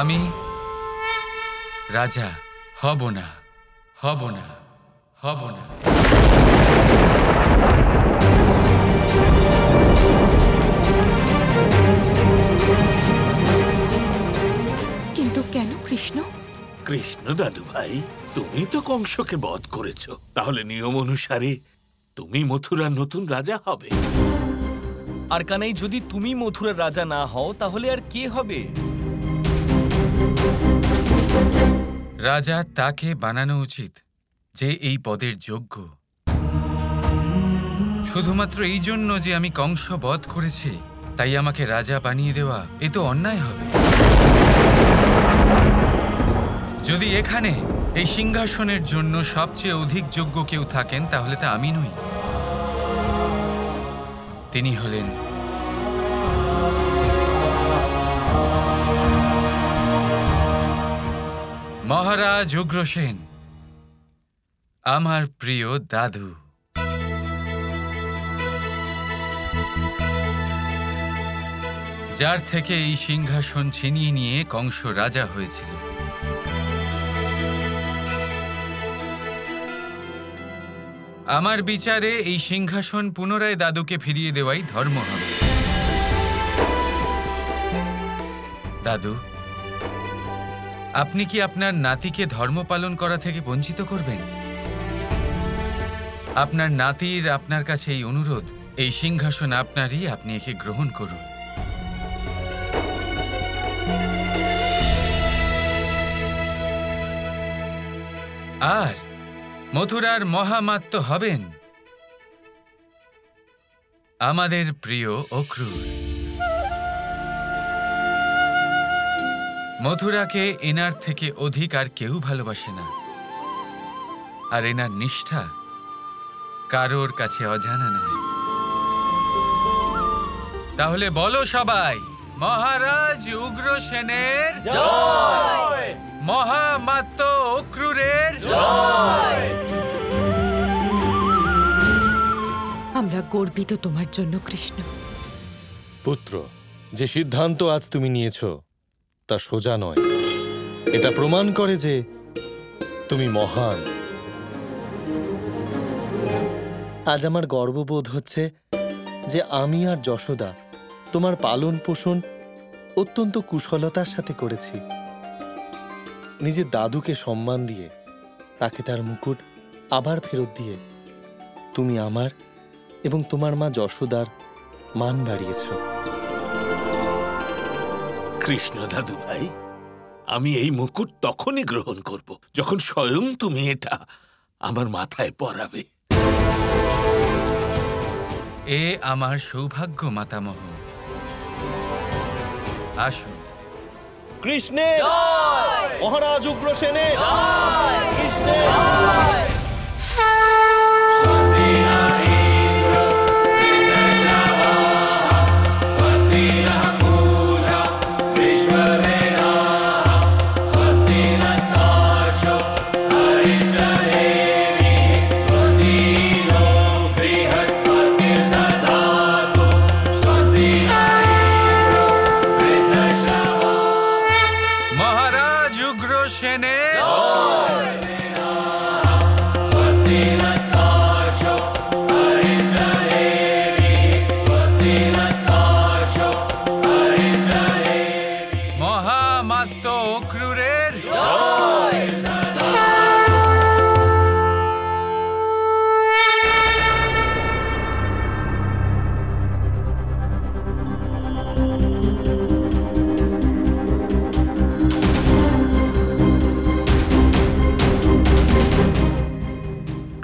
আমি রাজা হব না, হব না, হব না। কিন্তু কেন কৃষ্ণ? কৃষ্ণ দাদু ভাই, তুমি তো কংসকে বধ করেছ, তাহলে নিয়ম অনুসারে তুমি মথুরার নতুন রাজা হবে। আর কানাই, যদি তুমি মথুরার রাজা না হও তাহলে আর কে হবে? রাজা তাকে বানানো উচিত যে এই পদের যোগ্য। শুধুমাত্র এই জন্য যে আমি কংস বধ করেছি তাই আমাকে রাজা বানিয়ে দেওয়া এ তো অন্যায় হবে। যদি এখানে এই সিংহাসনের জন্য সবচেয়ে অধিক যোগ্য কেউ থাকেন তাহলে তা আমি নই, তিনি হলেন মহারাজ উগ্রসেন, আমার প্রিয় দাদু। যার থেকে এই সিংহাসন ছিনিয়ে নিয়ে কংস রাজা হয়েছিল। আমার বিচারে এই সিংহাসন পুনরায় দাদুকে ফিরিয়ে দেওয়াই ধর্ম হবে। দাদু, আপনি কি আপনার নাতিকে ধর্ম পালন করা থেকে বঞ্চিত করবেন? আপনার নাতির আপনার কাছে এই অনুরোধ, এই সিংহাসন আপনারই, আপনি একে গ্রহণ করুন। আর মথুরার মহামাত্য হবেন আমাদের প্রিয় অক্রূর। মথুরাকে এনার থেকে অধিক আর কেউ ভালোবাসে না, আর এনার নিষ্ঠা কারোর কাছে অজানা নয়। তাহলে বলো সবাই, মহারাজ উগ্রসেনের জয়, মহামাত্য অক্রূরের জয়। আমরা গর্বিত তোমার জন্য কৃষ্ণ। পুত্র, যে সিদ্ধান্ত আজ তুমি নিয়েছ তা সোজা নয়। এটা প্রমাণ করে যে তুমি মহান। আজ আমার গর্ববোধ হচ্ছে যে আমি আর যশোদা তোমার পালন পোষণ অত্যন্ত কুশলতার সাথে করেছি। নিজের দাদুকে সম্মান দিয়ে, তাকে তার মুকুট আবার ফেরত দিয়ে তুমি আমার এবং তোমার মা যশোদার মান বাড়িয়েছ। কৃষ্ণ দাদু ভাই, আমি এই মুকুট তখনই গ্রহণ করব যখন স্বয়ং তুমি এটা আমার মাথায় পরাবে। এ আমার সৌভাগ্য মাতামহ। আসুন। কৃষ্ণের জয়, মহারাজ উগ্রসেনের জয়, কৃষ্ণের জয়।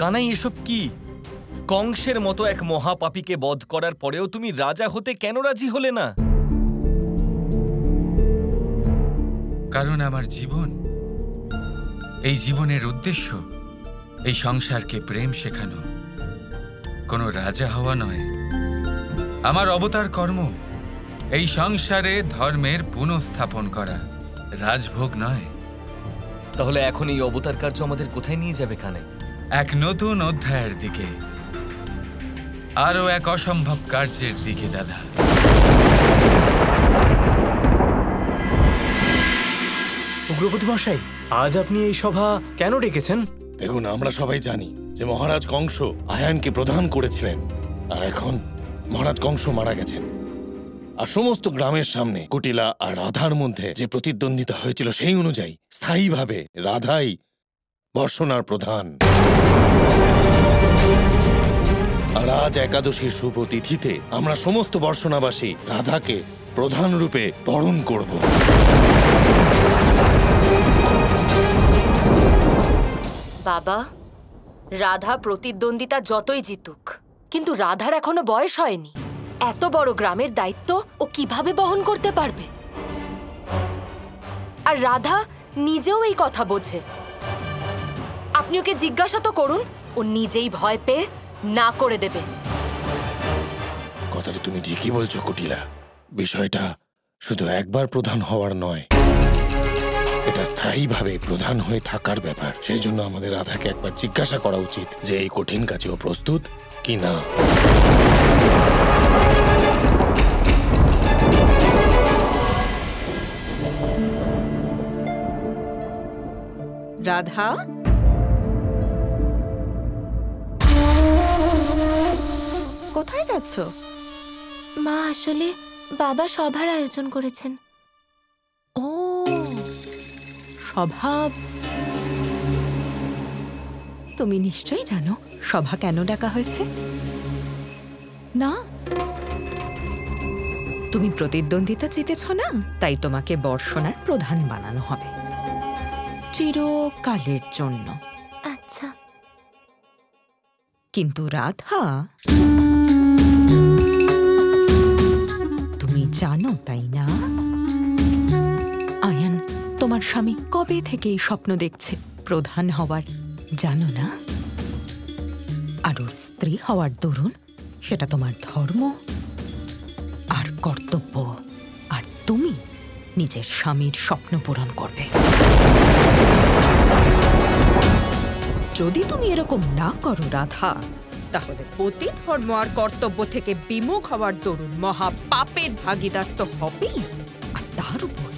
কানাই, এসব কি? কংসের মতো এক মহাপাপীকে বধ করার পরেও তুমি রাজা হতে কেন রাজি হলে না? কারণ আমার জীবন, এই জীবনের উদ্দেশ্য এই সংসারকে প্রেম শেখানো, কোনো রাজা হওয়া নয়। আমার অবতার কর্ম এই সংসারে ধর্মের পুনঃস্থাপন করা, রাজভোগ নয়। তাহলে এখন এই অবতার কার্য আমাদের কোথায় নিয়ে যাবে কানাই? এক নতুন অধ্যায়ের দিকে, আরো এক অসম্ভব কার্যের দিকে দাদা। গৃহপতি মশাই, আজ আপনি এই সভা কেন ডেকেছেন? দেখুন, আমরা সবাই জানি যে মহারাজ কংস আয়ানকে প্রধান করেছিলেন, আর এখন মহারাজ কংস মারা গেছেন। আর সমস্ত গ্রামের সামনে কুটিলা আর রাধার মধ্যে যে প্রতিদ্বন্দ্বিতা হয়েছিল সেই অনুযায়ী স্থায়ীভাবে রাধাই বর্ষণার প্রধান। আর আজ একাদশীর শুভ তিথিতে আমরা সমস্ত বর্ষণাবাসী রাধাকে প্রধান রূপে বরণ করব। বাবা, রাধা প্রতিদ্বন্দ্বিতা যতই জিতুক, কিন্তু রাধার এখনো বয়স হয়নি। এত বড় গ্রামের দায়িত্ব ও কিভাবে বহন করতে পারবে? আর রাধা নিজেও এই কথা বোঝে। আপনি ওকে জিজ্ঞাসা তো করুন, ও নিজেই ভয় পেয়ে না করে দেবে। কথাটা তুমি ঠিকই বলছো কুটিলা। বিষয়টা শুধু একবার প্রধান হওয়ার নয়, এটা স্থায়ীভাবে প্রধান হয়ে থাকার ব্যাপার। সেই জন্য আমাদের রাধাকে একবার জিজ্ঞাসা করা উচিত যে এই কঠিন কাজেও প্রস্তুত কি না। রাধা, কোথায় যাচ্ছ? মা, আসলে বাবা সভার আয়োজন করেছেন। ও, সভা। তুমি নিশ্চয়ই জানো সভা কেন ডাকা হয়েছে না? তুমি প্রতিদ্বন্দ্বিতা জিতেছ না, তাই তোমাকে বর্ষণার প্রধান বানানো হবে চিরকালের জন্য। আচ্ছা। কিন্তু রাধা, তুমি জানো তাই না, আয়ান তোমার স্বামী কবে থেকে এই স্বপ্ন দেখছে প্রধান হওয়ার, জানো না? আর ওর স্ত্রী হওয়ার দরুন সেটা তোমার ধর্ম আর কর্তব্য, আর তুমি নিজের স্বামীর স্বপ্ন পূরণ করবে। যদি তুমি এরকম না করো রাধা, তাহলে পতি ধর্ম আর কর্তব্য থেকে বিমুখ হওয়ার দরুন মহা পাপের ভাগীদার তো হবেই, আর তার উপর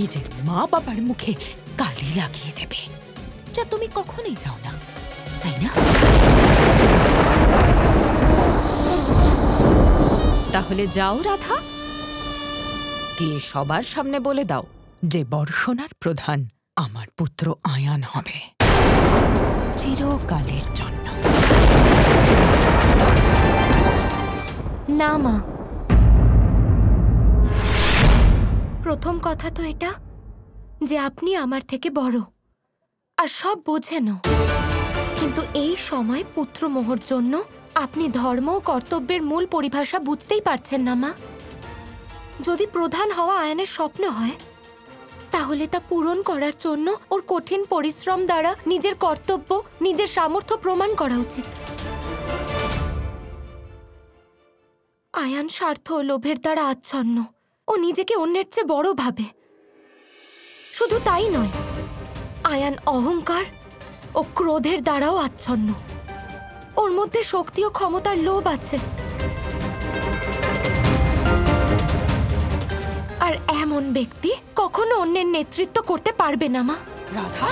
নিজের মা বাবার মুখে কালি লাগিয়ে দেবে, যা তুমি কখনোই চাও না, তাই না? তাহলে যাও রাধা, গিয়ে সবার সামনে বলে দাও যে বর্ষণার প্রধান আমার পুত্র আয়ান হবে চিরকালের জন্য। না মা, প্রথম কথা তো এটা যে আপনি আমার থেকে বড় আর সব বোঝেনও, কিন্তু এই সময় পুত্রমোহর জন্য আপনি ধর্ম ও কর্তব্যের মূল পরিভাষা বুঝতেই পারছেন না মা। যদি প্রধান হওয়া আয়ানের স্বপ্ন হয়, তাহলে তা পূরণ করার জন্য ওর কঠিন পরিশ্রম দ্বারা নিজের কর্তব্য, নিজের সামর্থ্য প্রমাণ করা উচিত। আয়ান স্বার্থ ও লোভের দ্বারা আচ্ছন্ন, ও নিজেকে অন্যের চেয়ে বড় ভাবে। শুধু তাই নয়, আয়ান অহংকার ও ক্রোধের দ্বারাও আচ্ছন্ন। ওর মধ্যে শক্তি ও ক্ষমতার লোভ আছে। আর এমন ব্যক্তি কখনো অন্যের নেতৃত্ব করতে পারবে না মা। রাধা,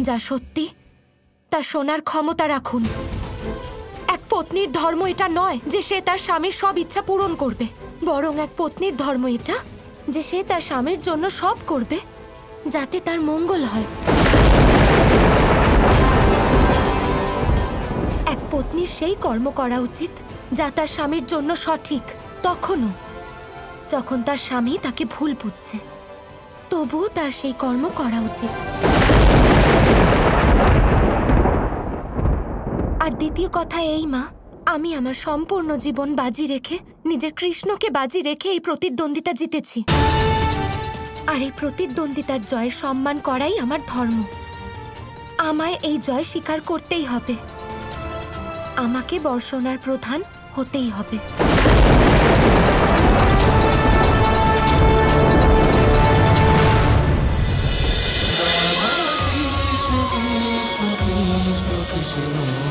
যা সত্যি তা শোনার ক্ষমতা রাখুন। এক পত্নীর ধর্ম এটা নয় যে সে তার স্বামীর সব ইচ্ছা পূরণ করবে, বরং এক পত্নীর ধর্ম এটা যে সে তার স্বামীর জন্য সব করবে যাতে তার মঙ্গল হয়। এক পত্নীর সেই কর্ম করা উচিত যা তার স্বামীর জন্য সঠিক, তখনও যখন তার স্বামী তাকে ভুল বুঝছে, তবুও তার সেই কর্ম করা উচিত। আর দ্বিতীয় কথা এই মা, আমি আমার সম্পূর্ণ জীবন বাজি রেখে, নিজের কৃষ্ণকে বাজি রেখে এই প্রতিদ্বন্দ্বিতা জিতেছি। আর এই প্রতিদ্বন্দ্বিতার জয়ের সম্মান করাই আমার ধর্ম। আমায় এই জয় স্বীকার করতেই হবে। আমাকে বর্ষণার প্রধান হতেই হবে। কৃষ্ণ